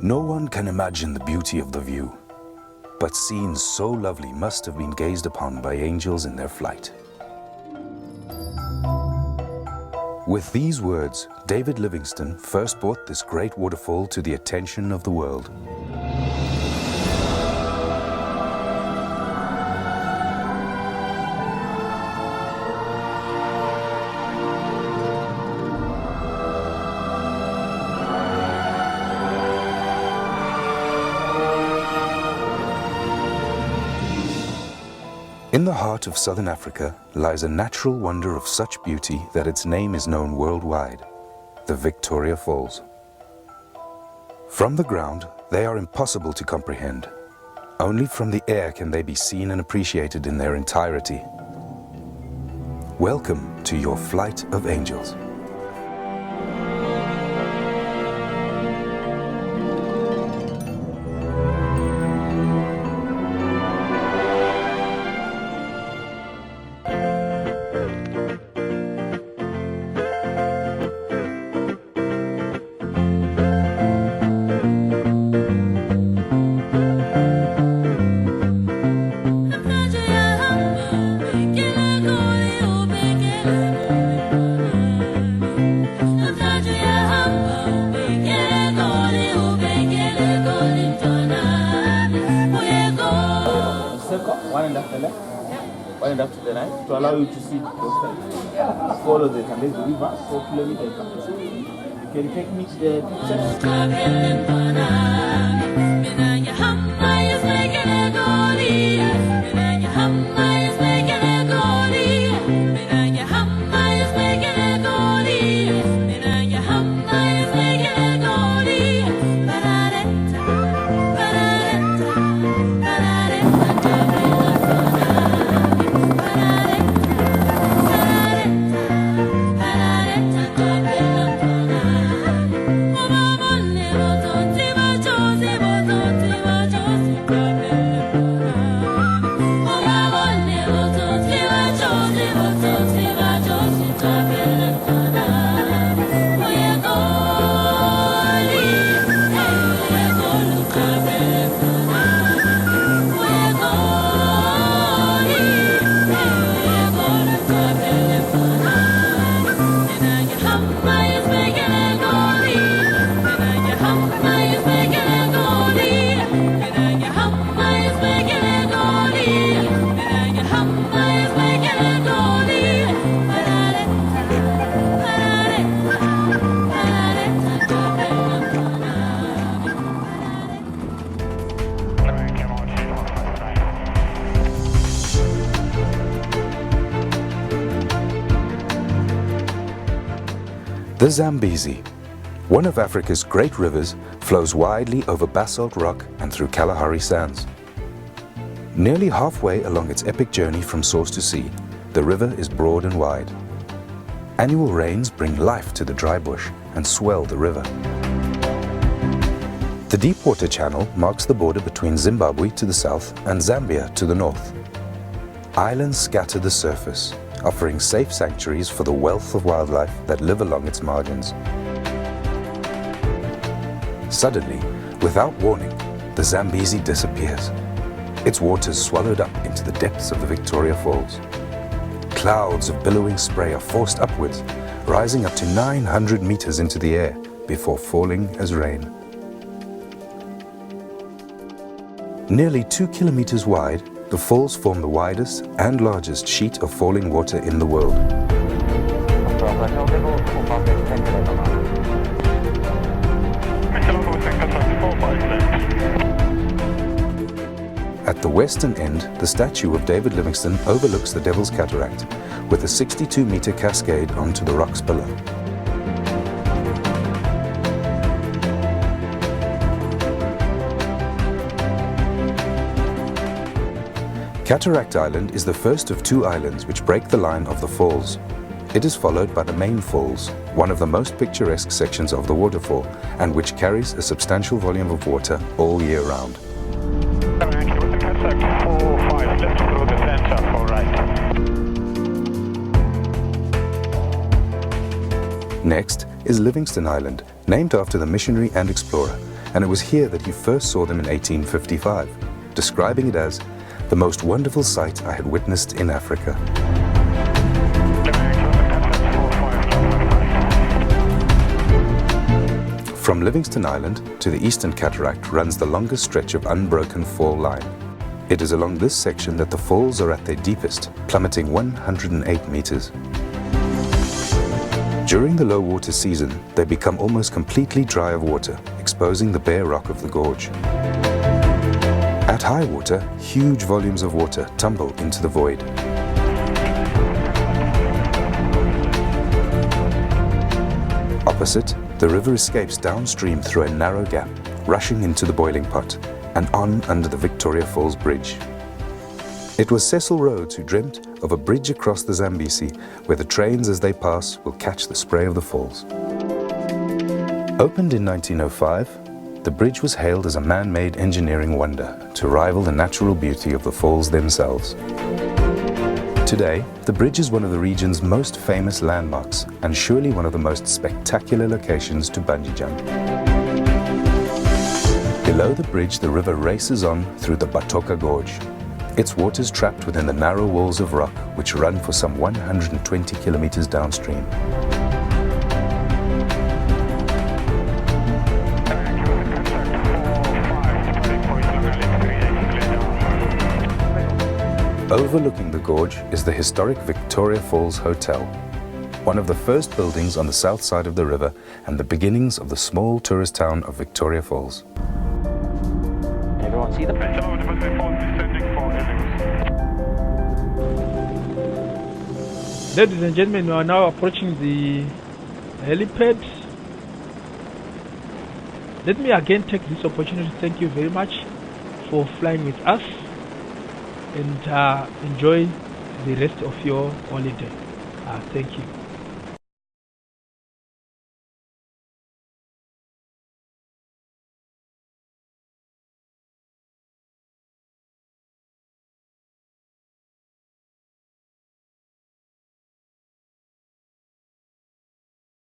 No one can imagine the beauty of the view, but scenes so lovely must have been gazed upon by angels in their flight. With these words, David Livingstone first brought this great waterfall to the attention of the world. In the heart of southern Africa lies a natural wonder of such beauty that its name is known worldwide, the Victoria Falls. From the ground, they are impossible to comprehend. Only from the air can they be seen and appreciated in their entirety. Welcome to your flight of angels. One and after left, one and after the right, to allow you to see both sides. Follow the Zambezi River, 4 kilometers. You can take me to the The Zambezi, one of Africa's great rivers, flows widely over basalt rock and through Kalahari sands. Nearly halfway along its epic journey from source to sea, the river is broad and wide. Annual rains bring life to the dry bush and swell the river. The Deepwater Channel marks the border between Zimbabwe to the south and Zambia to the north. Islands scatter the surface, offering safe sanctuaries for the wealth of wildlife that live along its margins. Suddenly, without warning, the Zambezi disappears. Its waters swallowed up into the depths of the Victoria Falls. Clouds of billowing spray are forced upwards, rising up to 900 meters into the air before falling as rain. Nearly 2 kilometers wide, the falls form the widest and largest sheet of falling water in the world. At the western end, the statue of David Livingstone overlooks the Devil's Cataract, with a 62-meter cascade onto the rocks below. Cataract Island is the first of 2 islands which break the line of the falls. It is followed by the main falls, one of the most picturesque sections of the waterfall, and which carries a substantial volume of water all year round. Next, is Livingston Island, named after the missionary and explorer, and it was here that he first saw them in 1855, describing it as the most wonderful sight I had witnessed in Africa. From Livingston Island to the Eastern Cataract runs the longest stretch of unbroken fall line. It is along this section that the falls are at their deepest, plummeting 108 meters. During the low water season, they become almost completely dry of water, exposing the bare rock of the gorge. At high water, huge volumes of water tumble into the void. Opposite, the river escapes downstream through a narrow gap, rushing into the boiling pot and on under the Victoria Falls Bridge. It was Cecil Rhodes who dreamt of a bridge across the Zambezi where the trains as they pass will catch the spray of the falls. Opened in 1905, the bridge was hailed as a man-made engineering wonder to rival the natural beauty of the falls themselves. Today, the bridge is one of the region's most famous landmarks and surely one of the most spectacular locations to bungee jump. Below the bridge, the river races on through the Batoka Gorge. Its waters trapped within the narrow walls of rock which run for some 120 kilometers downstream. Overlooking the gorge is the historic Victoria Falls Hotel, one of the first buildings on the south side of the river and the beginnings of the small tourist town of Victoria Falls. Everyone see them? Ladies and gentlemen, we are now approaching the helipad. Let me again take this opportunity to thank you very much for flying with us and enjoy the rest of your holiday. Thank you.